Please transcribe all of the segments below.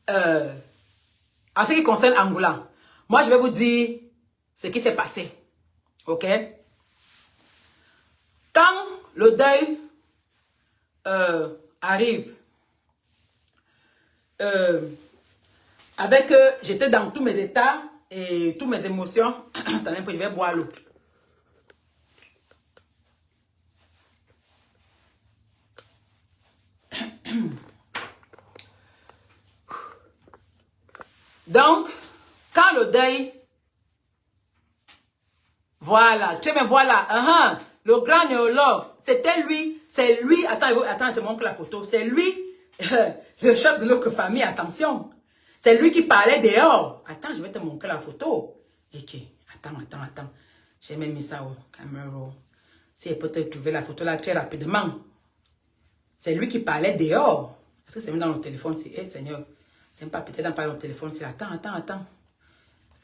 en ce qui concerne Angoula, moi, je vais vous dire ce qui s'est passé. OK? Quand le deuil arrive, j'étais dans tous mes états et toutes mes émotions. Attendez un peu, je vais boire l'eau. Donc, quand le deuil, voilà, tu me voilà, le grand néologue, c'était lui, c'est lui, attends, je te montre la photo, c'est lui, le chef de notre famille, attention, c'est lui qui parlait dehors. Attends, je vais te montrer la photo. Ok, attends, j'ai même mis ça au caméra. Si elle peut te trouver la photo là très rapidement. C'est lui qui parlait dehors. Est-ce que c'est même dans le téléphone? Eh, Seigneur, c'est pas peut-être dans le téléphone. C'est attends.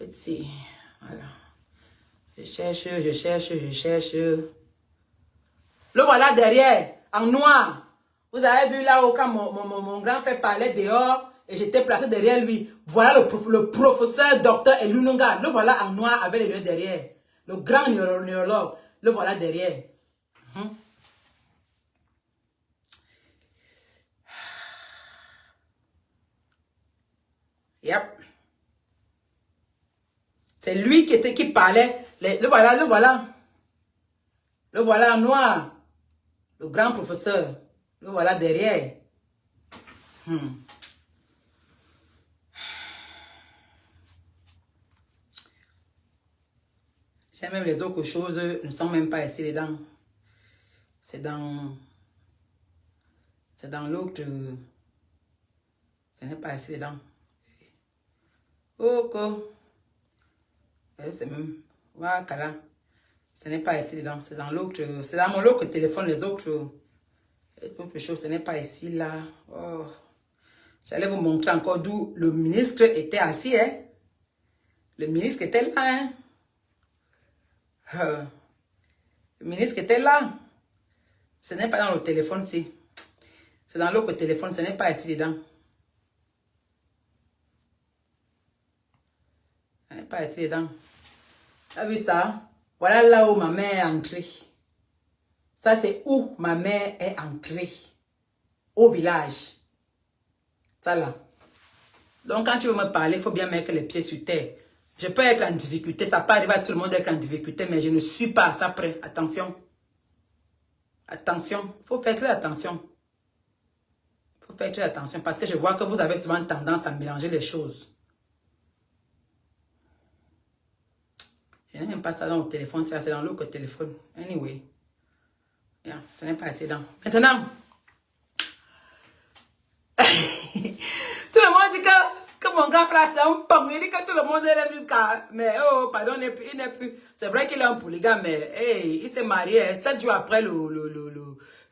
Let's see. Voilà. Je cherche. Le voilà derrière, en noir. Vous avez vu là où quand mon grand frère parlait dehors et j'étais placé derrière lui. Voilà le professeur docteur Elununga. Le voilà en noir avec les yeux derrière. Le grand neurologue. Le voilà derrière. Yep. C'est lui qui parlait. Le voilà. Le voilà en noir. Le grand professeur. Le voilà derrière. J'ai même les autres choses ne sont même pas ici dedans. C'est dans l'autre. Ce n'est pas ici dedans. Ok. C'est même. Voilà. Ce n'est pas ici dedans. C'est dans l'autre. C'est dans mon autre téléphone. Les autres choses. Ce n'est pas ici là. Oh. J'allais vous montrer encore d'où le ministre était assis. Hein? Le ministre était là. Hein? Le ministre était là. Ce n'est pas dans le téléphone-ci. C'est dans l'autre téléphone. Ce n'est pas ici dedans. Ce n'est pas ici dedans. Tu as vu ça? Voilà là où ma mère est entrée. Ça, c'est où ma mère est entrée. Au village. Ça là. Donc, quand tu veux me parler, il faut bien mettre les pieds sur terre. Je peux être en difficulté. Ça peut arriver à tout le monde d'être en difficulté, mais je ne suis pas à ça près. Attention. Attention. Il faut faire très attention. Il faut faire très attention parce que je vois que vous avez souvent tendance à mélanger les choses. Je n'ai même pas ça dans le téléphone. C'est dans l'autre téléphone. Anyway. Yeah, ce n'est pas assez dans. Maintenant. Tout le monde dit que mon grand frère c'est un pong. Il dit que tout le monde est jusqu'à. Mais oh, pardon, il n'est plus. C'est vrai qu'il est un polygame, mais hey, il s'est marié 7 jours après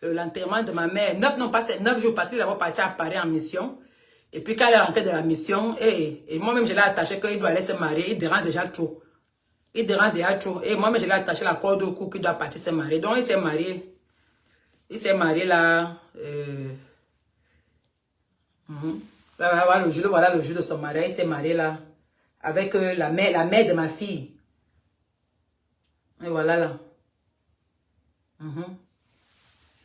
l'enterrement de ma mère. 9 jours parce qu'il est parti à Paris en mission. Et puis quand il est rentré de la mission, et moi-même je l'ai attaché qu'il doit aller se marier. Il dérange déjà trop. Et moi-même je l'ai attaché la corde au cou qu'il doit partir se marier. Donc il s'est marié. Il s'est marié là. Voilà le jour de son mariage. Il s'est marié là. Avec la mère de ma fille. Et voilà là. Il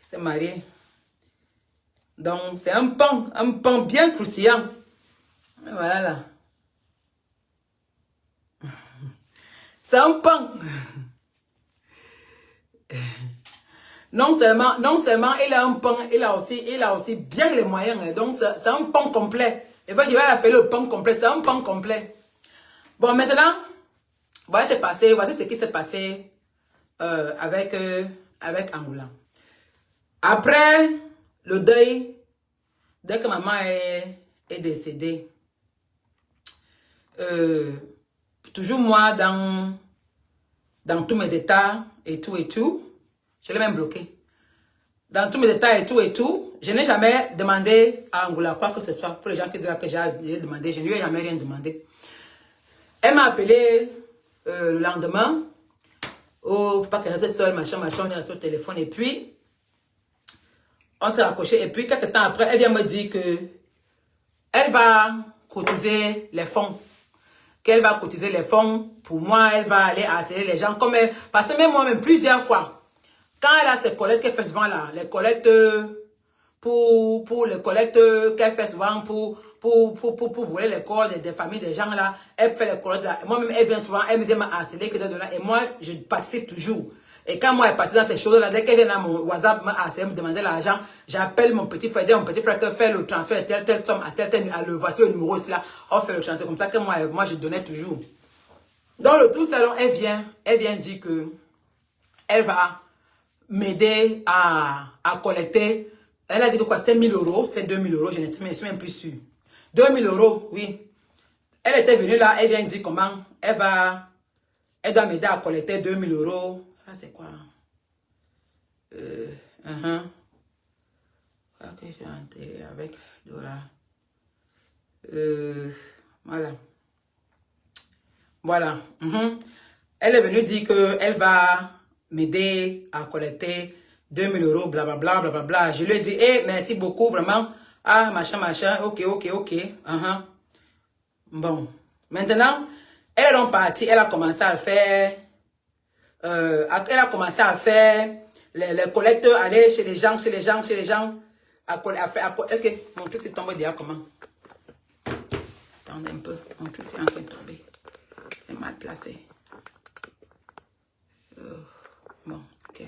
s'est marié. Donc c'est un pain bien croustillant. Et voilà là. C'est un pain. Non seulement il a un pain, il a aussi bien les moyens. Donc c'est un pain complet. Et puis je vais l'appeler le pain complet. C'est un pain complet. Bon, maintenant, voici ce qui s'est passé avec Angoula. Après le deuil, dès que maman est décédée, toujours moi dans tous mes états et tout, je l'ai même bloqué. Dans tous mes états et tout, je n'ai jamais demandé à Angoula quoi que ce soit. Pour les gens qui disent que j'ai demandé, je ne lui ai jamais rien demandé. Elle m'a appelé le lendemain. Oh, faut pas qu'elle reste seule, machin, on est resté au téléphone. Et puis, on s'est raccroché. Et puis, quelques temps après, elle vient me dire que elle va cotiser les fonds. Qu'elle va cotiser les fonds. Pour moi, elle va aller harceler les gens. Comme elle, parce que même moi-même, plusieurs fois, quand elle a ses collectes qu'elle fait souvent là, les collectes pour les collectes qu'elle fait souvent pour voler les corps des familles des gens là, elle fait les collectes là. Moi-même, elle vient souvent, elle me vient me harceler que de là. Et moi, je participe toujours. Et quand moi, elle passe dans ces choses-là, dès qu'elle vient dans mon WhatsApp me harceler, me demander l'argent, j'appelle mon petit frère, que fait le transfert de telle somme à telle, à le voici le numéro ici là, on fait le transfert. Comme ça que moi, je donnais toujours. Dans le tout salon, elle vient dire que elle va m'aider à collecter. Elle a dit que quoi, c'était 1000 euros, c'est 2000 euros, je ne suis même plus sûre. 2000 euros, oui. Elle était venue là, elle vient dire comment elle doit m'aider à collecter 2000 euros. Ça, c'est quoi? Ok, je vais entrer avec dollars. Voilà. Voilà. Elle est venue dire qu'elle va m'aider à collecter 2000 euros, blablabla, blablabla. Je lui ai dit, hey, merci beaucoup, vraiment. Ah, machin, ok. Bon. Maintenant, elle est partie, elle a commencé à faire, les collecteurs, aller chez les gens. Ok, mon truc s'est tombé déjà comment? Attendez un peu, mon truc c'est en train de tomber. C'est mal placé. Bon, ok.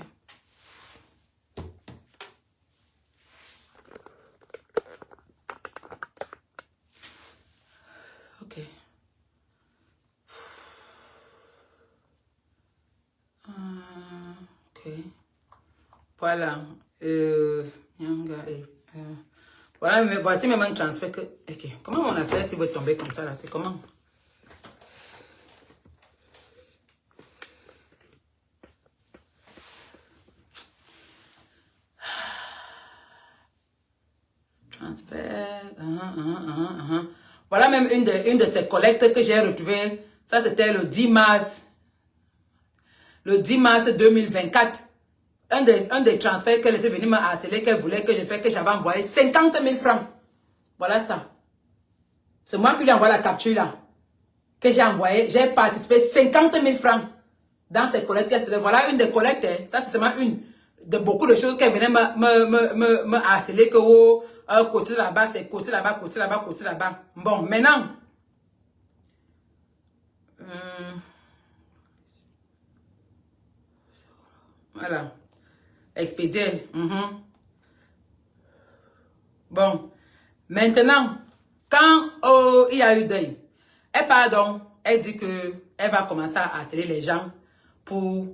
Ok. Ok. Voilà. Voilà, mais voici même un transfert que... Ok. Comment mon affaire si vous tomber comme ça là? C'est comment? Transfert. Voilà même une de ces collectes que j'ai retrouvées. Ça, c'était le 10 mars. Le 10 mars 2024. Un des transferts qu'elle était venue me harceler, qu'elle voulait que je fasse, que j'avais envoyé 50 000 francs. Voilà ça. C'est moi qui lui ai envoyé la capture là. Que j'ai envoyé. J'ai participé 50 000 francs dans ces collectes. Voilà une des collectes. Ça, c'est seulement une de beaucoup de choses qu'elle venait me harceler. Que côté là-bas, c'est côté là-bas, côté là-bas, côté là-bas. Bon, maintenant. Voilà. Expédier. Bon. Maintenant, quand il y a eu deuil, elle dit que elle va commencer à harceler les gens pour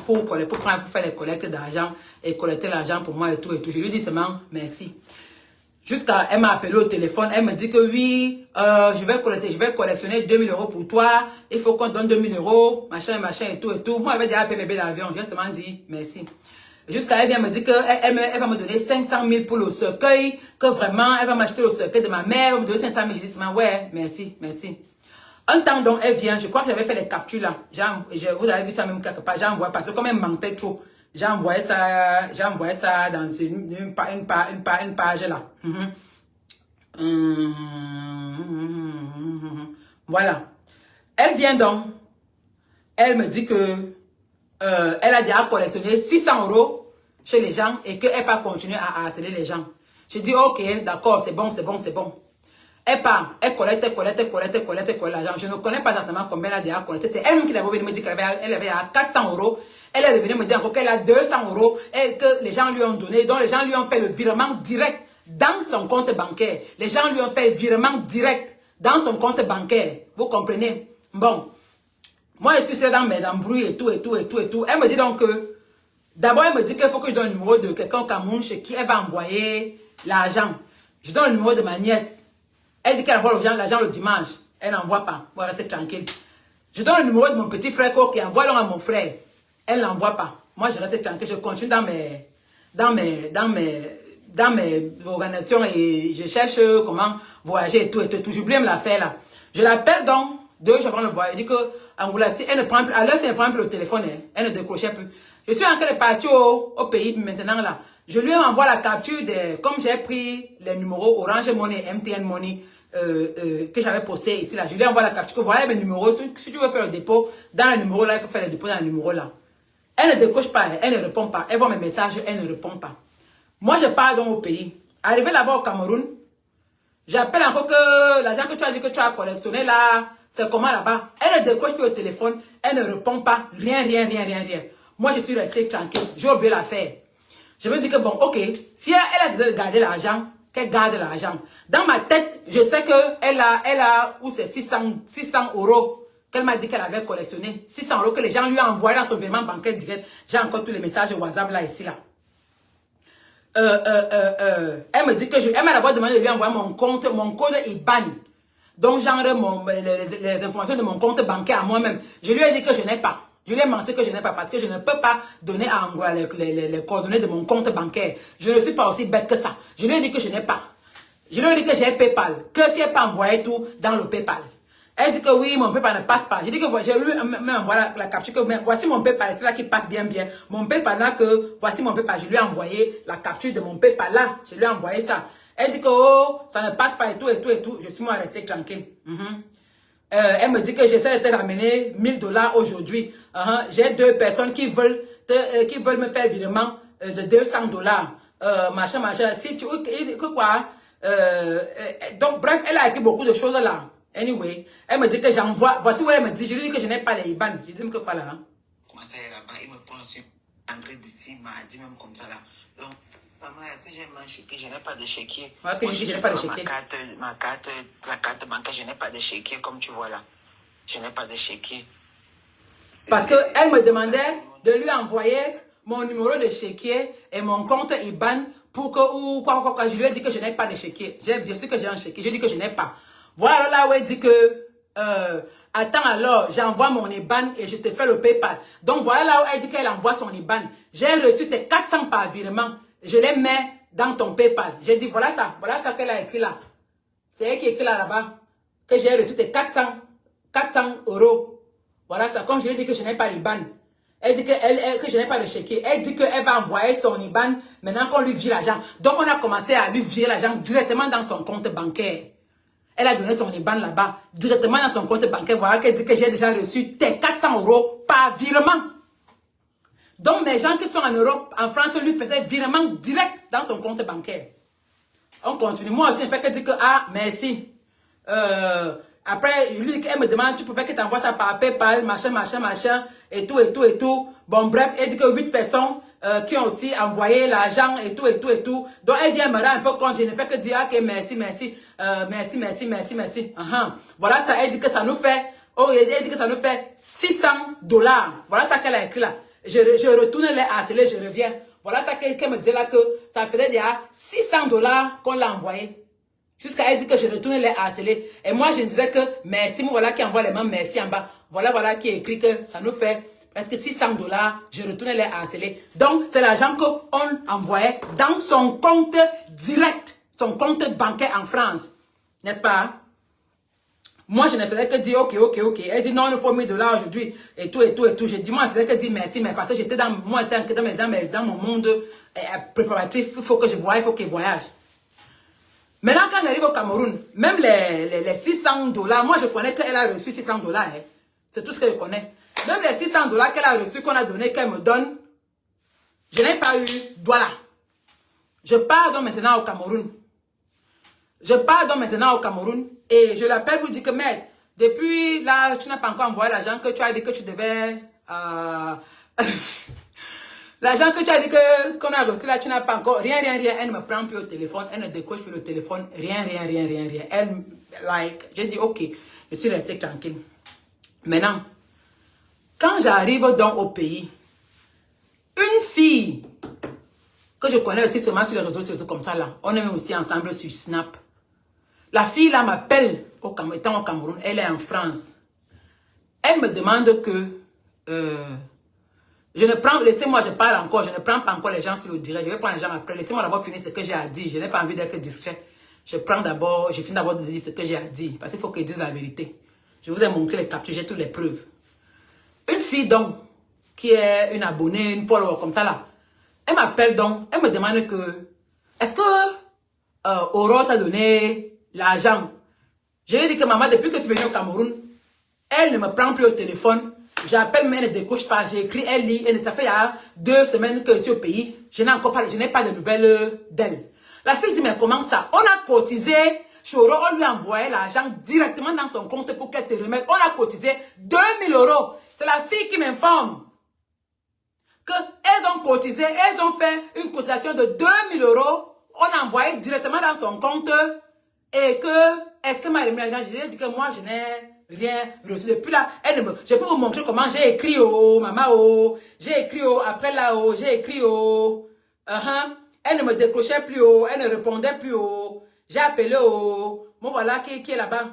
faire les collectes d'argent et collecter l'argent pour moi et tout. Je lui dis seulement merci. Jusqu'à, elle m'a appelé au téléphone, elle me dit que oui, je vais collectionner 2000 euros pour toi, il faut qu'on donne 2000 euros, machin et tout. Moi, elle avait déjà payé mes billets d'avion, j'ai seulement dit merci. Jusqu'à elle vient me dire qu'elle va me donner 500 000 pour le cercueil, que vraiment, elle va m'acheter le cercueil de ma mère, elle va me donner 500 000. Je dis seulement, ouais, merci. Un temps donc, elle vient, je crois que j'avais fait les captures là, vous avez vu ça même quelque part, j'ai envoyé, parce que comme elle mentait trop, j'ai envoyé ça dans une page là. Voilà. Elle vient donc. Elle me dit que elle a déjà collectionné 600 euros chez les gens et qu'elle va continuer à harceler les gens. Je dis ok, d'accord, c'est bon. Elle part, elle collecte l'argent. Je ne connais pas exactement combien elle a déjà collecté. C'est elle-même qui l'avait venu me dire qu'elle avait à 400 euros. Elle est revenue me dire encore qu'elle a 200 euros et que les gens lui ont donné, donc les gens lui ont fait le virement direct dans son compte bancaire. Les gens lui ont fait le virement direct dans son compte bancaire. Vous comprenez? Bon. Moi, je suis dans mes embrouilles et tout. Elle me dit donc que, d'abord, elle me dit qu'il faut que je donne le numéro de quelqu'un au Cameroun chez qui elle va envoyer l'argent. Je donne le numéro de ma nièce. Elle dit qu'elle envoie l'argent le dimanche. Elle n'envoie pas. Voilà, c'est tranquille. Je donne le numéro de mon petit frère qui envoie donc à mon frère. Elle n'envoie pas. Moi, je reste tranquille. Je continue dans mes organisations et je cherche comment voyager et tout. J'oublie même l'affaire là. Je l'appelle donc. Je prends le voyage. Elle dit que Angoula, si elle ne prend plus, à l'heure, si elle ne prend plus le téléphone, elle ne décrochait plus. Je suis en train de partir au pays maintenant là. Je lui envoie la capture comme j'ai pris les numéros Orange Money, MTN Money, que j'avais posté ici, là. Je lui envoie la capture, que voilà mes numéros. Si tu veux faire le dépôt, dans le numéro là, il faut faire le dépôt dans le numéro là. Elle ne décoche pas, elle ne répond pas. Elle voit mes messages, elle ne répond pas. Moi, je pars donc au pays. Arrivé là-bas au Cameroun, j'appelle encore que l'argent que tu as dit que tu as collectionné là, c'est comment là-bas? Elle ne décroche plus au téléphone, elle ne répond pas, rien. Moi, je suis restée tranquille, j'ai oublié l'affaire. Je me dis que bon, ok, si elle a décidé de garder l'argent, qu'elle garde l'argent. Dans ma tête, je sais qu'elle a, où c'est 600 euros qu'elle m'a dit qu'elle avait collectionné. 600 euros que les gens lui ont envoyé dans son virement bancaire direct. J'ai encore tous les messages WhatsApp là, ici, là. Elle me dit que elle m'a d'abord demandé de lui envoyer mon code IBAN. Donc, genre, les informations de mon compte bancaire à moi-même. Je lui ai dit que je n'ai pas. Je lui ai menti que je n'ai pas parce que je ne peux pas donner à Angola les coordonnées de mon compte bancaire. Je ne suis pas aussi bête que ça. Je lui ai dit que je n'ai pas. Je lui ai dit que j'ai PayPal. Que si elle peut envoyer tout dans le PayPal. Elle dit que oui, mon PayPal ne passe pas. Je dis que je lui envoie la capture que voici mon PayPal, c'est là qui passe bien. Mon PayPal là que voici mon PayPal. Je lui ai envoyé la capture de mon PayPal là. Je lui ai envoyé ça. Elle dit que oh, ça ne passe pas et tout. Je suis moi restée tranquille. Elle me dit que j'essaie de te ramener 1000 $ aujourd'hui. J'ai 2 personnes qui veulent me faire virement de 200 $. Machin. Si tu quoi? Donc bref, elle a écrit beaucoup de choses là. Anyway, elle me dit que j'envoie. Voici où elle me dit. Je lui dis que je n'ai pas les IBAN. Je dis que quoi là? Comment ça est là-bas? Il me prend sur André d'ici, m'a dit même comme ça là. Donc, maman, si j'ai mon chéquier, je n'ai pas de chéquier. Ouais, que je dis que je n'ai pas de chéquier. La carte bancaire, je n'ai pas de chéquier, comme tu vois là. Je n'ai pas de chéquier. Parce qu'elle me demandait de lui envoyer mon numéro de chéquier et mon compte IBAN pour que, ou quoi. Je lui ai dit que je n'ai pas de chéquier. Bien sûr que j'ai un chéquier. Je dis que je n'ai pas. Voilà là où elle dit que, attends alors, j'envoie mon IBAN et je te fais le PayPal. Donc voilà là où elle dit qu'elle envoie son IBAN. J'ai reçu tes 400 par virement. Je les mets dans ton PayPal. J'ai dit voilà ça qu'elle a écrit là. C'est elle qui écrit là-bas. Que j'ai reçu tes 400 euros. Voilà ça. Comme je lui ai dit que je n'ai pas l'IBAN. Elle dit que je n'ai pas le chéquier. Elle dit qu'elle va envoyer son IBAN maintenant qu'on lui vire l'argent. Donc on a commencé à lui virer l'argent directement dans son compte bancaire. Elle a donné son IBAN là-bas, directement dans son compte bancaire. Voilà qu'elle dit que j'ai déjà reçu tes 400 euros par virement. Donc mes gens qui sont en Europe, en France, lui faisaient virement direct dans son compte bancaire. On continue. Moi aussi, elle fait que dit que, ah, merci. Après, lui, elle me demande, tu pouvais que tu envoies ça par PayPal, machin, et tout. Bon, bref, elle dit que 8 personnes qui ont aussi envoyé l'argent et tout. Donc, elle vient me rendre un peu compte. Je ne fais que dire, ok, merci. Voilà ça, elle dit que ça nous fait, elle dit que ça nous fait 600 $. Voilà ça qu'elle a écrit là. Je retourne les harceler, je reviens. Voilà ça qu'elle me dit là que ça faisait déjà 600 $ qu'on l'a envoyé. Jusqu'à elle dit que je retourne les harceler. Et moi, je disais que merci, moi, voilà qui envoie les mains, merci en bas. Voilà qui écrit que ça nous fait presque 600 $. Je retourne les harceler. Donc, c'est l'argent qu'on envoyait dans son compte direct, son compte bancaire en France. N'est-ce pas? Moi, je ne faisais que dire, ok. Elle dit, non, il faut 1000 $ aujourd'hui, et tout. Je dis, moi, je faisais que dire merci, mais parce que j'étais dans mon monde préparatif, il faut que je voyage, il faut qu'il voyage. Maintenant, quand j'arrive au Cameroun, même les 600 $, moi, je connais qu'elle a reçu 600 $. Hein. C'est tout ce que je connais. Même les 600 $ qu'elle a reçu, qu'on a donné, qu'elle me donne, je n'ai pas eu, voilà. Je pars donc maintenant au Cameroun. Et je l'appelle pour dire que, mec, depuis là, tu n'as pas encore envoyé l'argent que tu as dit que tu devais... L'argent que tu as dit qu'on a reçu là, tu n'as pas encore... Rien. Elle ne me prend plus au téléphone. Elle ne décroche plus le téléphone. Rien. Elle, j'ai dit, ok, je suis restée tranquille. Maintenant, quand j'arrive donc au pays, une fille que je connais aussi seulement sur les réseaux sociaux comme ça là, on est même aussi ensemble sur Snap. La fille là m'appelle, étant au Cameroun, elle est en France. Elle me demande que... laissez-moi, je parle encore, je ne prends pas encore les gens sur le direct, je vais prendre les gens après. Laissez-moi d'abord finir ce que j'ai à dire. Je n'ai pas envie d'être discret. Je finis d'abord de dire ce que j'ai à dire. Parce qu'il faut qu'ils disent la vérité. Je vous ai montré les captures, j'ai toutes les preuves. Une fille donc, qui est une abonnée, une follower comme ça là, elle m'appelle donc, elle me demande que, est-ce que Aurore t'a donné l'argent Je lui ai dit que maman, depuis que tu es venue au Cameroun, elle ne me prend plus au téléphone. J'appelle, mais elle ne décroche pas. J'ai écrit, elle lit. Ça fait il y a 2 semaines que je suis au pays. Je n'ai encore pas, je n'ai pas de nouvelles d'elle. La fille dit, mais comment ça? On a cotisé. Choro, on lui a envoyé l'argent directement dans son compte pour qu'elle te remette. On a cotisé 2000 €. C'est la fille qui m'informe qu'elles ont cotisé, elles ont fait une cotisation de 2000 €. On a envoyé directement dans son compte et que, est-ce que m'a remis l'argent? Je lui ai dit que moi, je n'ai rien reçu. Depuis là, je peux vous montrer comment j'ai écrit au maman, oh, j'ai écrit au, après là, oh, j'ai écrit au, elle ne me décrochait plus, oh, elle ne répondait plus, oh, j'ai appelé au, bon voilà qui est là-bas.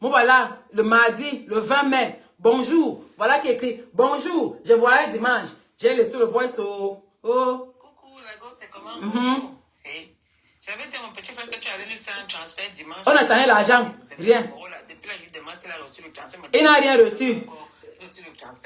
Bon voilà, le mardi, le 20 mai, bonjour, voilà qui est écrit, bonjour, je voyais dimanche, j'ai laissé le voice au, oh. Coucou, la gosse, c'est comment? Bonjour. Hey. J'avais dit à mon petit frère que tu allais lui faire un transfert dimanche. On attendait l'argent, rien. Depuis là, je lui demande s'il a reçu le transfert. Il n'a rien reçu.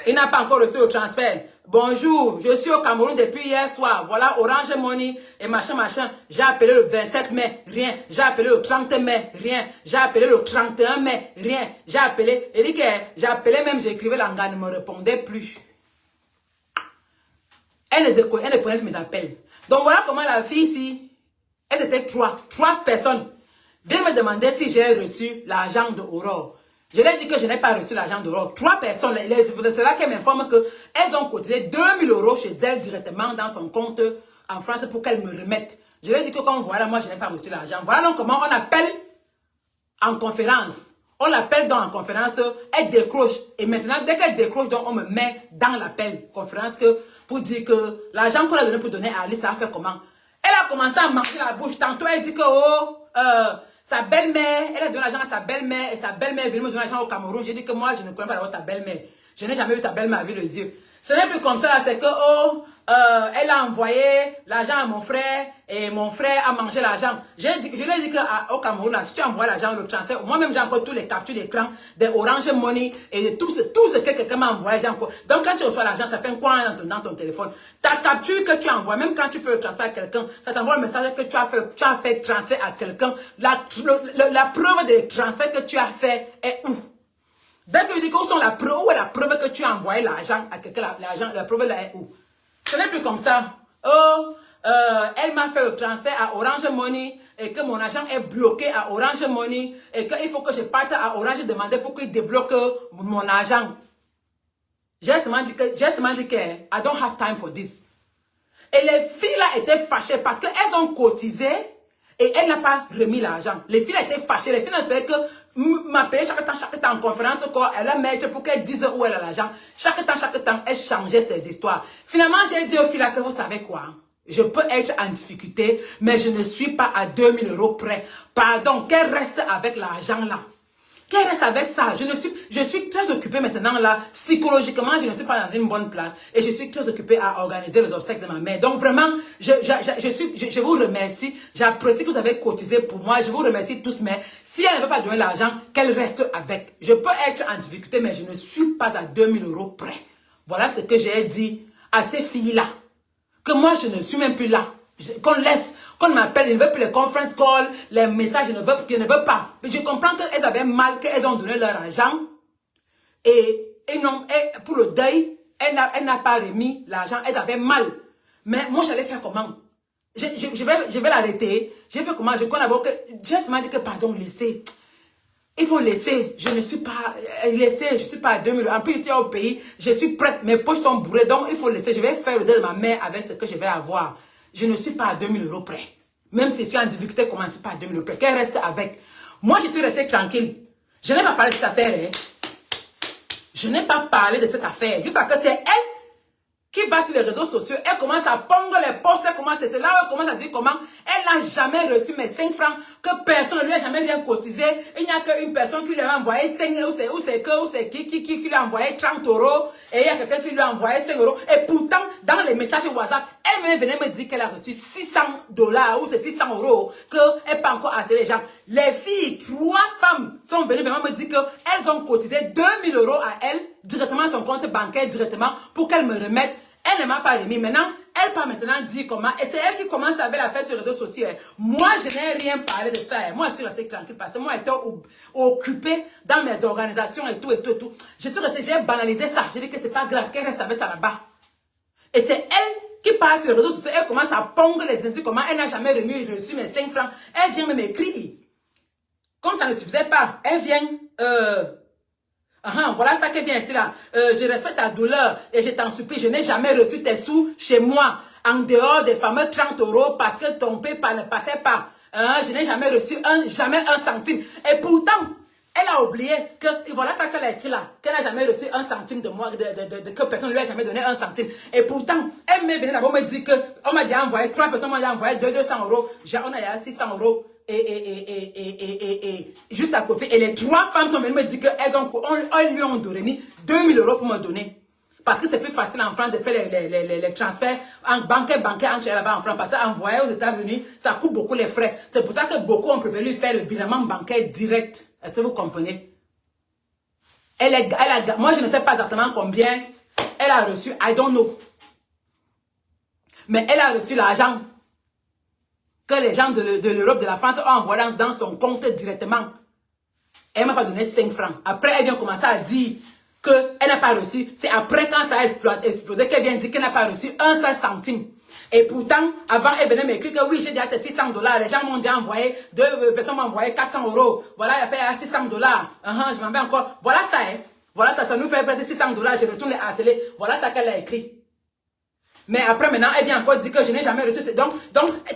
Il n'a pas encore reçu le transfert. Bonjour, je suis au Cameroun depuis hier soir. Voilà Orange Money et machin, machin. J'ai appelé le 27 mai, rien. J'ai appelé le 30 mai, rien. J'ai appelé le 31 mai, rien. J'ai appelé. Il dit que j'ai appelé même, j'écrivais l'anga, elle ne me répondait plus. Elle ne prenait plus mes appels. Donc voilà comment la fille ici, elles étaient trois personnes. Viens me demander si j'ai reçu l'argent de Aurore. Je lui ai dit que je n'ai pas reçu l'argent d'Aurore. 3 personnes, c'est là qu'elle m'informe qu'elles ont cotisé 2000 € chez elle directement dans son compte en France pour qu'elle me remette. Je lui ai dit que comme voilà, moi je n'ai pas reçu l'argent. Voilà donc comment on appelle en conférence. On l'appelle donc en conférence, elle décroche. Et maintenant, dès qu'elle décroche, donc on me met dans l'appel conférence pour dire que l'argent qu'on a donné pour donner à Alice, ça a fait comment? Elle a commencé à marcher la bouche. Tantôt, elle dit que sa belle-mère, elle a donné l'argent à sa belle-mère et sa belle-mère est venue me donner l'argent au Cameroun. J'ai dit que moi, je ne connais pas d'abord ta belle-mère. Je n'ai jamais vu ta belle-mère avec les yeux. Ce n'est plus comme ça, là, c'est que, elle a envoyé l'argent à mon frère et mon frère a mangé l'argent. Je lui ai dit qu'au Cameroun, là, si tu envoies l'argent, le transfert, moi-même, j'ai encore tous les captures d'écran des Orange Money et de tout ce que quelqu'un m'a envoyé, j'ai encore. Donc, quand tu reçois l'argent, ça fait quoi dans ton téléphone? Ta capture que tu envoies, même quand tu fais le transfert à quelqu'un, ça t'envoie le message que tu as fait transfert à quelqu'un. La preuve des transferts que tu as fait est où? Dès que je dis où sont la preuve, où est la preuve que tu as envoyé l'argent à quelqu'un, la preuve là est où? Ce n'est plus comme ça. Oh, elle m'a fait le transfert à Orange Money et que mon argent est bloqué à Orange Money et qu'il faut que je parte à Orange demander pour qu'il débloque mon argent. J'ai seulement dit que I don't have time for this. Et les filles là étaient fâchées parce qu'elles ont cotisé et elle n'a pas remis l'argent. Les filles étaient fâchées. Les filles ne faisaient que m'appeler chaque temps en conférence quoi. Elle a mis pour qu'elle dise où elle a l'argent. Chaque temps, elle changeait ses histoires. Finalement, j'ai dit aux filles là que vous savez quoi? Je peux être en difficulté, mais je ne suis pas à 2000 € près. Pardon, qu'elle reste avec l'argent là. Qu'elle reste avec ça. Je suis très occupée maintenant là. Psychologiquement, je ne suis pas dans une bonne place. Et je suis très occupée à organiser les obsèques de ma mère. Donc vraiment, je vous remercie. J'apprécie que vous avez cotisé pour moi. Je vous remercie tous. Mais si elle ne veut pas donner l'argent, qu'elle reste avec. Je peux être en difficulté, mais je ne suis pas à 2000 € près. Voilà ce que j'ai dit à ces filles-là. Que moi, je ne suis même plus là. Qu'on m'appelle, je ne veux plus les conference calls, les messages, je ne veux pas. Je comprends qu'elles avaient mal, qu'elles ont donné leur argent. Et non, pour le deuil, elle n'a pas remis l'argent, elles avaient mal. Mais moi, j'allais faire comment? Je vais l'arrêter. J'ai fait comment? Je connais d'abord que, j'ai dit que pardon, laissez. Il faut laisser. Je ne suis pas laissé. Je suis pas à 2000 €. En plus, ici au pays, je suis prête. Mes poches sont bourrées. Donc, il faut laisser. Je vais faire le deuil de ma mère avec ce que je vais avoir. Je ne suis pas à 2000 € près. Même si je suis en difficulté, comment je ne suis pas à 2000 € près. Qu'elle reste avec. Moi, je suis restée tranquille. Je n'ai pas parlé de cette affaire. Hein. Je n'ai pas parlé de cette affaire. Jusqu'à que c'est elle qui va sur les réseaux sociaux, elle commence à pondre les posts, c'est là où elle commence à dire comment elle n'a jamais reçu mes 5 francs, que personne ne lui a jamais rien cotisé. Il n'y a qu'une personne qui lui a envoyé 5 €, ou c'est qui lui a envoyé 30 € et il y a quelqu'un qui lui a envoyé 5 €. Et pourtant, dans les messages WhatsApp, elle venait me dire qu'elle a reçu 600 $ ou c'est 600 € qu'elle n'a pas encore assez les gens. Les filles, 3 femmes sont venues vraiment me dire qu'elles ont cotisé 2000 € à elle, directement à son compte bancaire, directement, pour qu'elle me remette. Elle ne m'a pas remis. Maintenant, Elle part maintenant dire comment, et c'est elle qui commence avec la fête sur les réseaux sociaux. Moi, je n'ai rien parlé de ça. Moi, je suis restée tranquille parce que moi, j'étais occupée dans mes organisations et tout, et tout, et tout. Je suis restée, j'ai banalisé ça. J'ai dit que c'est pas grave, qu'elle reste avec ça là-bas. Et c'est elle qui part sur les réseaux sociaux, elle commence à pondre les indices, comment elle n'a jamais reçu mes 5 francs. Elle vient me m'écrire. Comme ça ne suffisait pas, elle vient, voilà ça qu'elle vient ici là. Je respecte ta douleur et je t'en supplie, je n'ai jamais reçu tes sous chez moi, en dehors des fameux 30 € parce que ton PayPal ne passait pas. Je n'ai jamais reçu jamais un centime. Et pourtant, elle a oublié que, et voilà ça qu'elle a écrit là, qu'elle n'a jamais reçu un centime de moi, que personne ne lui a jamais donné un centime. Et pourtant, elle m'est venue d'abord me dire que, on m'a déjà envoyé, 3 personnes m'ont déjà envoyé 200 €, on a 600 €. Et juste à côté, et les 3 femmes sont venues me dire qu'elles lui ont donné 2000 € pour me donner. Parce que c'est plus facile en France de faire les transferts en bancaire entre là-bas en France. Parce qu'envoyer aux États-Unis, ça coûte beaucoup les frais. C'est pour ça que beaucoup ont préféré lui faire le virement bancaire direct. Est-ce que vous comprenez? Moi, je ne sais pas exactement combien elle a reçu. I don't know. Mais elle a reçu l'argent que les gens de l'Europe, de la France ont envoyé dans son compte directement. Elle ne m'a pas donné 5 francs. Après, elle vient commencer à dire qu'elle n'a pas reçu. C'est après, quand ça a explosé, qu'elle vient dire qu'elle n'a pas reçu un seul centime. Et pourtant, avant, elle venait m'écrire que oui, j'ai déjà tes 600 $. Les gens m'ont déjà envoyé, 2 personnes m'ont envoyé 400 €. Voilà, elle a fait 600 $. Je m'en vais encore. Voilà ça, hein. Voilà ça, ça nous fait presque 600 $. Je retourne les harceler. Voilà ça qu'elle a écrit. Mais après, maintenant, elle vient encore dire que je n'ai jamais reçu. Donc,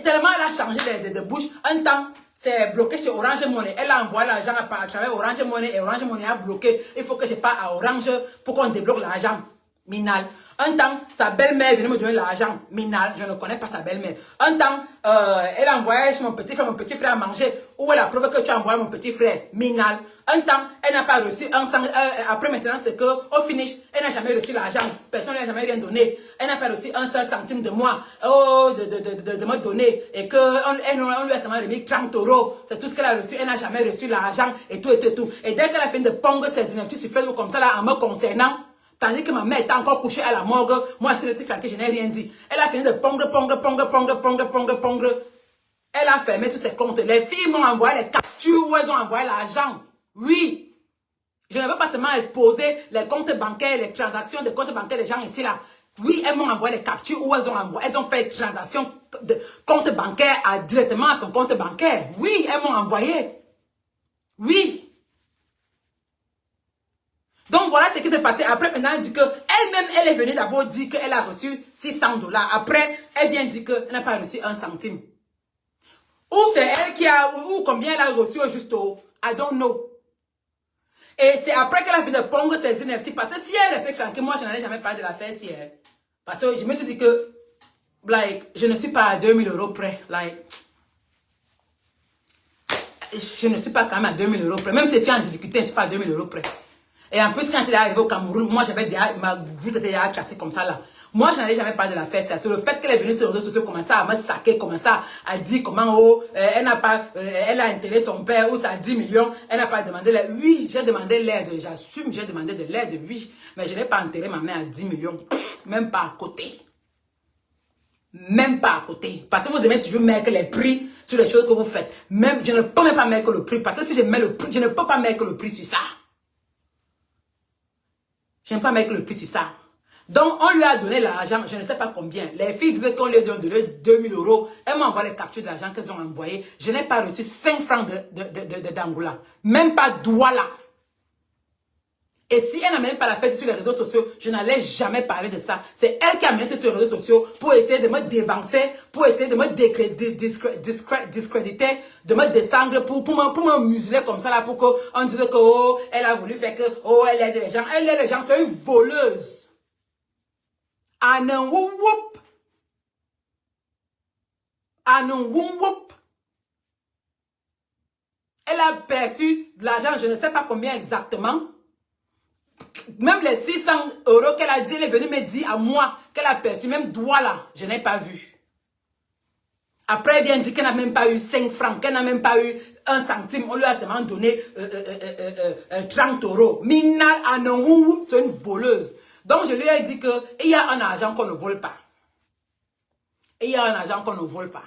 tellement elle a changé de bouche. Un temps, c'est bloqué chez Orange Money. Elle a envoyé l'argent à travers Orange Money et Orange Money a bloqué. Il faut que je parte à Orange pour qu'on débloque l'argent. Minal. Un temps, sa belle-mère venait me donner l'argent. Minal, je ne connais pas sa belle-mère. Un temps, elle a envoyé chez mon petit frère à manger. Où est la preuve que tu as envoyé mon petit frère? Minal. Un temps, elle n'a pas reçu un centime. Après maintenant, c'est que au finish, elle n'a jamais reçu l'argent. Personne ne lui a jamais rien donné. Elle n'a pas reçu un seul centime de moi. De me donner. Et qu'on lui a seulement remis 30 €. C'est tout ce qu'elle a reçu. Elle n'a jamais reçu l'argent et tout et tout. Et dès qu'elle a fini de pondre ses inepties sur Facebook comme ça là, en me concernant, tandis que ma mère était encore couchée à la morgue, moi je suis restée tranquille, je n'ai rien dit. Elle a fini de pondre. Elle a fermé tous ses comptes. Les filles m'ont envoyé les captures où elles ont envoyé l'argent. Oui. Je ne veux pas seulement exposer les comptes bancaires, les transactions des comptes bancaires des gens ici là. Oui, elles m'ont envoyé les captures où elles ont fait transaction de compte bancaire directement à son compte bancaire. Oui, elles m'ont envoyé. Oui. Donc voilà ce qui s'est passé. Après, maintenant, elle dit qu'elle-même, elle est venue d'abord dire qu'elle a reçu 600 $. Après, elle vient dire qu'elle n'a pas reçu un centime. Ou c'est elle qui a, ou combien elle a reçu au juste au, I don't know. Et c'est après qu'elle a fini de pondre ses NFT. Parce que si elle restait tranquille, moi, je n'allais jamais parler de l'affaire si elle. Parce que je me suis dit que, like, je ne suis pas à 2000 € près. Like, je ne suis pas quand même à 2000 € près. Même si je suis en difficulté, je ne suis pas à 2000 € près. Et en plus, quand elle est arrivée au Cameroun, moi, j'avais déjà, ma vie était déjà classée comme ça là. Moi, je n'allais jamais parler de l'affaire. C'est le fait qu'elle est venue sur les réseaux sociaux, commencer à me saquer, commencer à dire comment, elle n'a pas, elle a intérêt son père, ou ça a 10 millions, elle n'a pas demandé l'aide. Oui, j'ai demandé l'aide, j'assume, j'ai demandé de l'aide, oui. Mais je n'ai pas enterré ma mère à 10 millions. Même pas à côté. Même pas à côté. Parce que vous aimez toujours mettre les prix sur les choses que vous faites. Même, je ne peux même pas mettre le prix. Parce que si je mets le prix, je ne peux pas mettre le prix sur ça. Je n'aime pas mettre le prix sur ça. Donc, on lui a donné l'argent, je ne sais pas combien. Les filles disaient qu'on lui a donné 2000 €. Elles m'ont envoyé les captures de l'argent qu'elles ont envoyé. Je n'ai pas reçu 5 francs d'Angola. Même pas Douala. Et si elle n'a même pas la fait sur les réseaux sociaux, je n'allais jamais parler de ça. C'est elle qui a mis ça sur les réseaux sociaux pour essayer de me dévancer, pour essayer de me discréditer, de me descendre, pour me museler comme ça, là, pour qu'on dise que, oh, elle a voulu faire que, oh, elle aide les gens. Elle aide les gens, c'est une voleuse. Anan woup. Anan woup. Elle a perçu de l'argent, je ne sais pas combien exactement. Même les 600 € qu'elle a dit, elle est venue me dire à moi qu'elle a perçu, même droit là, je n'ai pas vu. Après, elle vient dire qu'elle n'a même pas eu 5 francs, qu'elle n'a même pas eu 1 centime. On lui a seulement donné 30 €. Minal Anon, c'est une voleuse. Donc, je lui ai dit qu'il y a un argent qu'on ne vole pas. Et il y a un argent qu'on ne vole pas.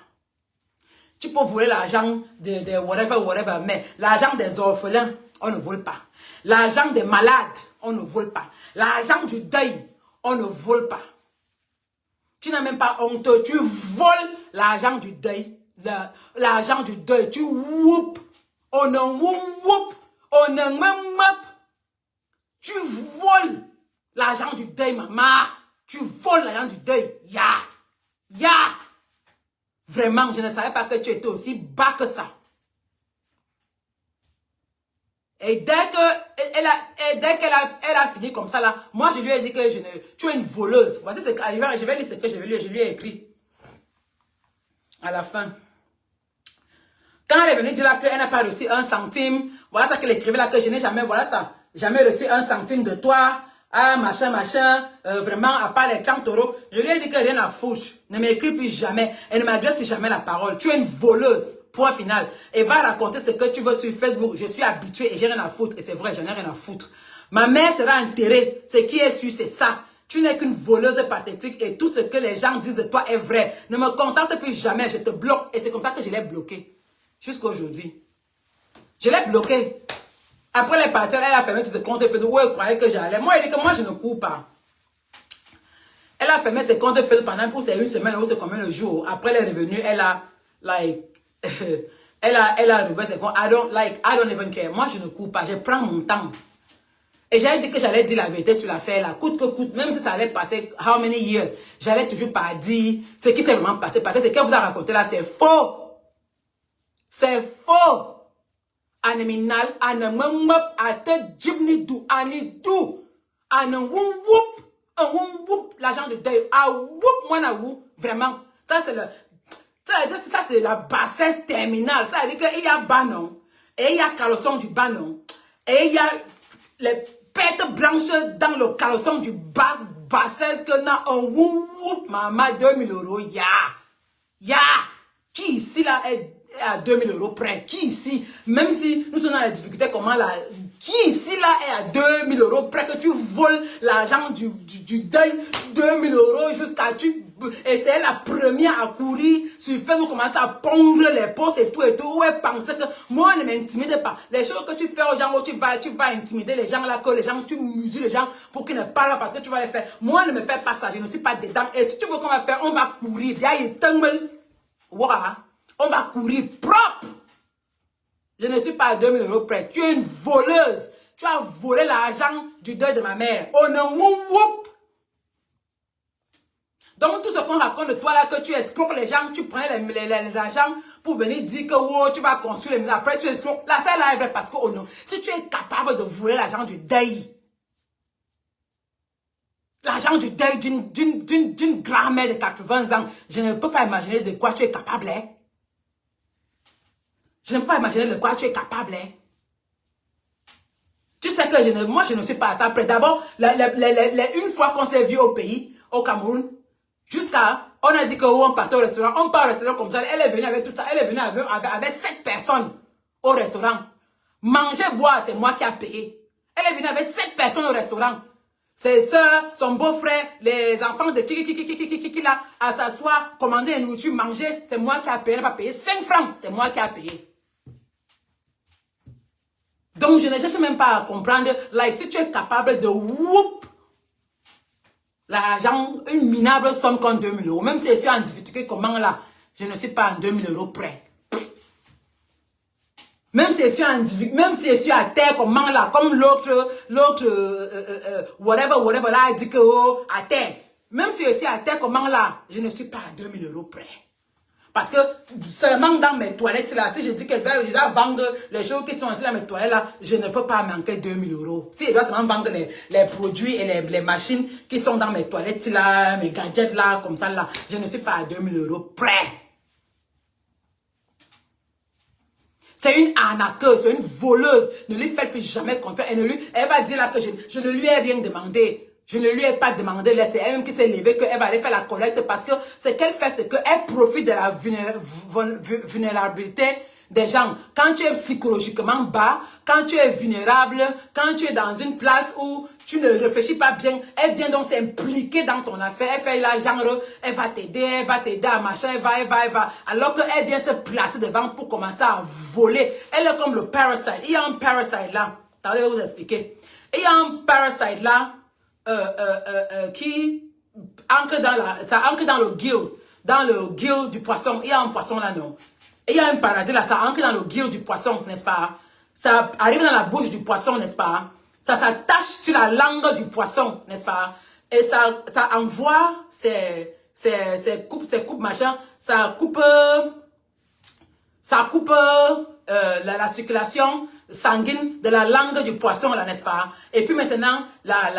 Tu peux voler l'argent de whatever, mais l'argent des orphelins, on ne vole pas. L'argent des malades, on ne vole pas. L'argent du deuil, on ne vole pas. Tu n'as même pas honte, tu voles l'argent du deuil. L'argent du deuil, tu whoop. On ne whoop, on ne whoop. Tu voles l'argent du deuil, maman. Tu voles l'argent du deuil. Ya. Vraiment, je ne savais pas que tu étais aussi bas que ça. Et dès qu'elle a fini comme ça, là, moi, je lui ai dit que tu es une voleuse. Voici ce que je vais lire ce que je lui ai écrit. À la fin. Quand elle est venue dire là qu'elle n'a pas reçu 1 centime, voilà ça qu'elle écrivait là, que je n'ai jamais, voilà ça, jamais reçu 1 centime de toi. Ah, machin, vraiment, à part les 30 €, je lui ai dit que rien à foutre. Ne m'écris plus jamais. Elle ne m'adresse plus jamais la parole. Tu es une voleuse. Point final. Et va raconter ce que tu veux sur Facebook. Je suis habituée et j'ai rien à foutre. Et c'est vrai, j'en ai rien à foutre. Ma mère sera enterrée. Ce qui est sûr, c'est ça. Tu n'es qu'une voleuse pathétique et tout ce que les gens disent de toi est vrai. Ne me contacte plus jamais. Je te bloque. Et c'est comme ça que je l'ai bloqué. Jusqu'à aujourd'hui. Je l'ai bloqué. Après les parties, elle a fermé tous ses comptes Facebook. Ouais, elle croyait que j'allais. Moi, elle dit que moi, je ne cours pas. Elle a fermé ses comptes Facebook pendant pour une semaine ou c'est combien de jours. Après, elle est revenue. Elle a, elle a rouvert ses comptes. I don't even care. Moi, je ne cours pas. Je prends mon temps. Et j'avais dit que j'allais dire la vérité sur l'affaire là. Coûte que coûte. Même si ça allait passer, how many years. J'allais toujours pas dire ce qui s'est vraiment passé. Parce que ce qu'elle vous a raconté là, c'est faux. C'est faux. Aneminal, anemumop, ate jibni du, anidou, whoop, l'argent de deuil, whoop, moi na wou, vraiment. Ça c'est la bassesse terminale. Ça veut dire qu'il y a banon, et il y a caleçon du banon, et il y a les pètes blanches dans le caleçon du bassesse que n'a un whoop, maman, 2000 €, ya. Qui ici là est à 2000 € près? Qui ici, même si nous sommes dans la difficulté, comment là, qui ici là est à 2000 € près que tu voles l'argent du deuil, 2000 € jusqu'à tu, et c'est la première à courir sur Facebook, commencer à pondre les posts et tout, où elle pensait que moi ne m'intimide pas. Les choses que tu fais aux gens, où tu vas intimider les gens là, que les gens, tu musules les gens pour qu'ils ne parlent pas parce que tu vas les faire. Moi ne me fais pas ça, je ne suis pas dedans. Et si tu veux qu'on va faire, on va courir. On va courir propre. Je ne suis pas à 2000 € près. Tu es une voleuse. Tu as volé l'argent du deuil de ma mère. On ne whoop. Donc tout ce qu'on raconte de toi là, que tu escroques les gens, tu prenais les argents pour venir dire que oh, tu vas construire les maisons. Après tu escroques. L'affaire là est vraie parce que oh non, si tu es capable de voler l'argent du deuil, l'argent du deuil d'une grand-mère de 80 ans, je ne peux pas imaginer de quoi tu es capable. Hein? Je ne peux pas imaginer de quoi tu es capable. Hein? Tu sais que moi, je ne suis pas à ça. Après, d'abord, une fois qu'on s'est vu au pays, au Cameroun, jusqu'à, on a dit qu'on partait au restaurant. On part au restaurant comme ça. Elle est venue avec tout ça. Elle est venue avec 7 personnes au restaurant. Manger, boire, c'est moi qui ai payé. Elle est venue avec 7 personnes au restaurant. Ses soeurs, son beau-frère, les enfants de qui là, à s'asseoir, commander une nourriture, manger, c'est moi qui ai payé. Elle n'a pas payé 5 francs, c'est moi qui ai payé. Donc, je ne cherche même pas à comprendre, si tu es capable de whoop l'argent, une minable somme comme 2000 €, même si je suis en difficulté, comment là, je ne suis pas en 2000 € près. Même si je suis à terre, comment là, comme l'autre, whatever, là, a dit que, oh, à terre. Même si je suis à terre, comment là, je ne suis pas à 2000 € près. Parce que seulement dans mes toilettes, là, si je dis que je dois vendre les choses qui sont ici dans mes toilettes, là, je ne peux pas manquer 2000 €. Si je dois seulement vendre les produits et les machines qui sont dans mes toilettes, là, mes gadgets, là, comme ça, là, je ne suis pas à 2000 € près. C'est une arnaqueuse, c'est une voleuse. Ne lui faites plus jamais confiance. Elle va dire là que je ne lui ai rien demandé. Je ne lui ai pas demandé, c'est elle-même qui s'est levée, qu'elle va aller faire la collecte parce que ce qu'elle fait, c'est qu'elle profite de la vulnérabilité des gens. Quand tu es psychologiquement bas, quand tu es vulnérable, quand tu es dans une place où tu ne réfléchis pas bien. Elle vient donc s'impliquer dans ton affaire. Elle fait là, genre, elle va t'aider à machin, elle va. Alors qu'elle vient se placer devant pour commencer à voler. Elle est comme le parasite. Il y a un parasite là. Attendez, je vais vous expliquer. Il y a un parasite là qui ancre ça ancre dans le gills. Dans le gill du poisson. Il y a un poisson là, non? Et il y a un parasite là, ça ancre dans le gill du poisson, n'est-ce pas? Ça arrive dans la bouche du poisson, n'est-ce pas? Ça s'attache sur la langue du poisson, n'est-ce pas? Et ça envoie ces coupes machin, ça coupe la circulation sanguine de la langue du poisson, là, n'est-ce pas? Et puis maintenant, la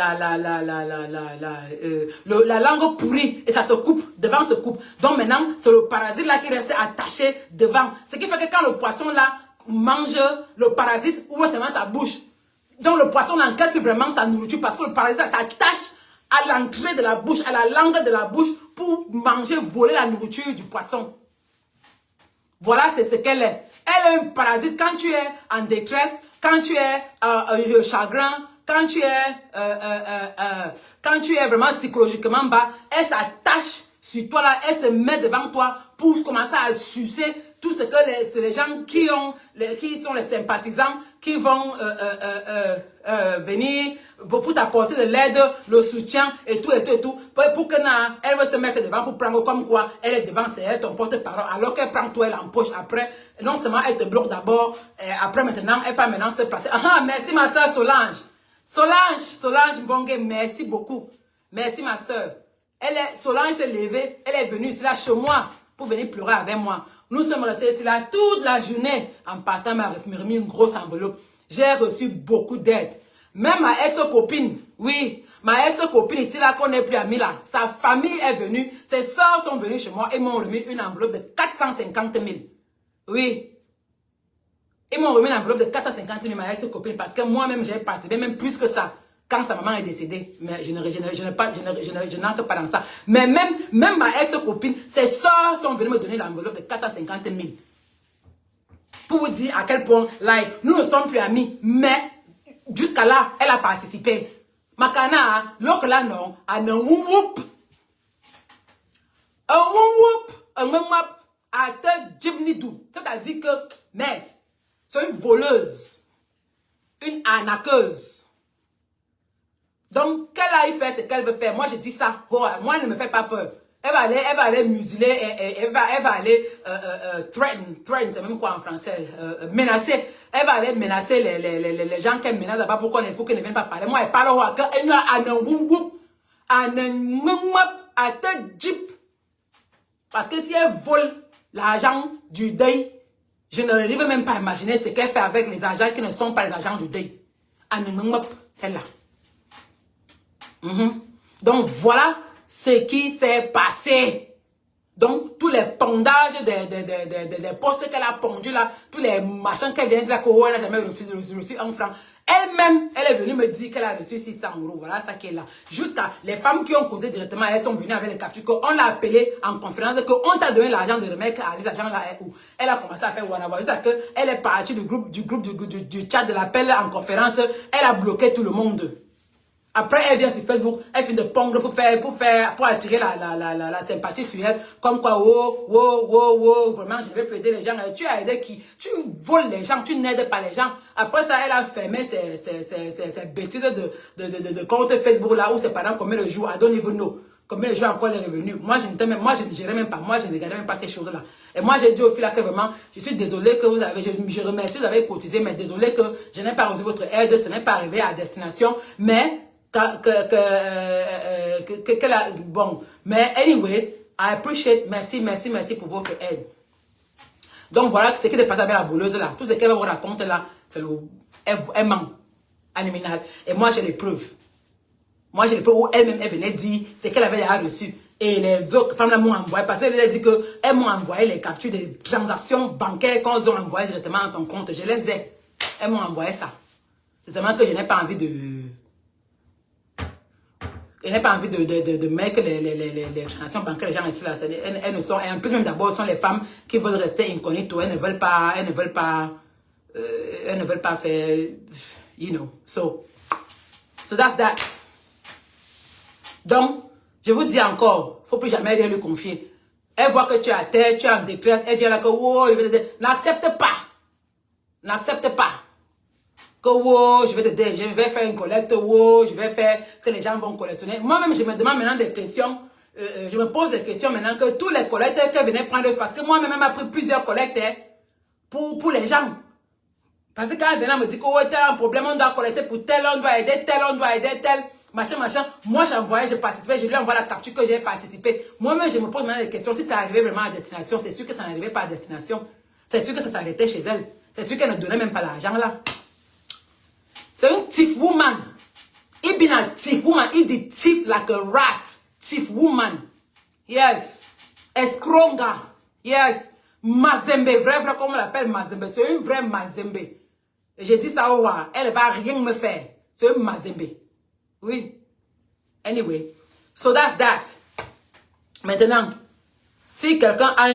langue pourrie, et ça se coupe, devant se coupe. Donc maintenant, c'est le parasite là qui reste attaché devant. Ce qui fait que quand le poisson là mange le parasite, ouvre seulement sa bouche. Donc le poisson n'encaisse plus vraiment sa nourriture parce que le parasite s'attache à l'entrée de la bouche, à la langue de la bouche pour manger, voler la nourriture du poisson. Voilà, c'est ce qu'elle est. Elle est un parasite quand tu es en détresse, quand tu es chagrin, quand tu es vraiment psychologiquement bas. Elle s'attache sur toi là, elle se met devant toi pour commencer à sucer tout ce que les gens qui sont les sympathisants, qui vont venir pour t'apporter de l'aide, le soutien et tout. Pour que elle veut se mettre devant pour prendre comme quoi elle est devant, c'est elle ton porte-parole. Alors qu'elle prend toi, elle empoche après. Non seulement elle te bloque d'abord, après maintenant, elle peut maintenant se placer. Ah, merci ma soeur Solange. Solange Mbongue, merci beaucoup. Merci ma soeur. Solange s'est levée, elle est venue ici là chez moi pour venir pleurer avec moi. Nous sommes restés ici là toute la journée en partant, m'a remis une grosse enveloppe. J'ai reçu beaucoup d'aide. Même ma ex-copine, oui, ma ex-copine ici là qu'on n'est plus amis là, sa famille est venue, ses soeurs sont venues chez moi et m'ont remis une enveloppe de 450 000. Oui. Ils m'ont remis une enveloppe de 450 000 ma ex-copine parce que moi-même j'ai participé, même plus que ça. Quand sa maman est décédée, mais je n'entre pas dans ça. Mais même ma ex-copine, ses soeurs sont venues me donner l'enveloppe de 450 000. Pour vous dire à quel point, like, nous ne sommes plus amis. Mais, jusqu'à là, elle a participé. Makana, l'autre là, non, a un whoop. Un whoop, à te jibnidou. C'est-à-dire que, mec, c'est une voleuse. Une arnaqueuse. Donc, qu'elle aille faire ce qu'elle veut faire. Moi, je dis ça. Oh, moi, elle ne me fait pas peur. Elle va aller museler, elle va aller threaten, c'est même quoi en français, menacer. Elle va aller menacer les gens qu'elle menace là-bas pour qu'ils ne viennent pas parler. Moi, elle parle à elle a un jeep. Parce que si elle vole l'argent du deuil, je n'arrive même pas à imaginer ce qu'elle fait avec les agents qui ne sont pas les agents du deuil. Celle-là. Donc voilà ce qui s'est passé. Donc tous les pondages des postes qu'elle a pondus là, tous les machins qu'elle vient de dire qu'elle n'a jamais reçu un franc. Elle-même, elle est venue me dire qu'elle a reçu 600 €. Voilà ça qu'elle a. Jusqu'à les femmes qui ont causé directement, elles sont venues avec les captures qu'on l'a appelée en conférence, qu'on t'a donné l'argent de remède à les agents là où. Elle a commencé à faire whatever. Jusqu'à que elle est partie du chat de l'appel en conférence. Elle a bloqué tout le monde. Après, elle vient sur Facebook, elle fait de pongles pour attirer la sympathie sur elle. Comme quoi, vraiment, je vais plaider les gens. Tu as aidé qui? Tu voles les gens, tu n'aides pas les gens. Après ça, elle a fermé ses bêtises de compte Facebook là où c'est pendant combien de jours, I don't even know. Combien de jours encore elle est revenue. Moi, je ne gérais même pas. Moi, je ne regardais même pas ces choses-là. Et moi, j'ai dit au fil là que vraiment, je suis désolée que vous avez, je remercie, vous avez cotisé, mais désolée que je n'ai pas reçu votre aide, ce n'est pas arrivé à destination. Mais, bon, mais anyways, I appreciate, merci pour votre aide. Donc voilà ce qui est passé avec la voleuse là. Tout ce qu'elle vous raconte là, c'est elle ment. Animal. Et moi j'ai les preuves. Moi j'ai les preuves où elle-même elle venait dire ce qu'elle avait déjà reçu. Et les autres femmes là m'ont envoyé, parce qu'elle a dit qu'elles m'ont envoyé les captures des transactions bancaires qu'on ont envoyées directement à son compte. Je les ai. Elles m'ont envoyé ça. C'est seulement que je n'ai pas envie de... Je n'ai pas envie de mettre les transactions bancaires, les gens ici là, elles ne sont, et en plus même d'abord, ce sont les femmes qui veulent rester incognito, elles ne veulent pas faire, you know, so, So that's that. Donc, je vous dis encore, faut plus jamais rien lui confier. Elle voit que tu es à terre, tu es en détresse, elle vient là que, wow, n'accepte pas. N'accepte pas. Que, wow, je vais t'aider, je vais faire une collecte, wow, je vais faire que les gens vont collectionner. Moi-même, je me demande maintenant des questions. Je me pose des questions maintenant que tous les collecteurs qui venaient prendre, parce que moi-même, elle m'a pris plusieurs collectes pour les gens. Parce que quand elle venait me dire que, oh, tel un problème, on doit collecter pour tel, on doit aider tel, machin. Moi, j'envoyais, je participais, je lui envoie la capture que j'ai participé. Moi-même, je me pose maintenant des questions. Si ça arrivait vraiment à destination, c'est sûr que ça n'arrivait pas à destination. C'est sûr que ça s'arrêtait chez elle. C'est sûr qu'elle ne donnait même pas l'argent là. C'est une thief woman. Il been a thief woman. Il dit thief like a rat. Thief woman. Yes. Escronga. Yes. Mazembe. Vrai, comme on l'appelle Mazembe. C'est une vraie Mazembe. J'ai dit ça au roi. Elle ne va rien me faire. C'est une Mazembe. Oui. Anyway. So that's that. Maintenant, si quelqu'un a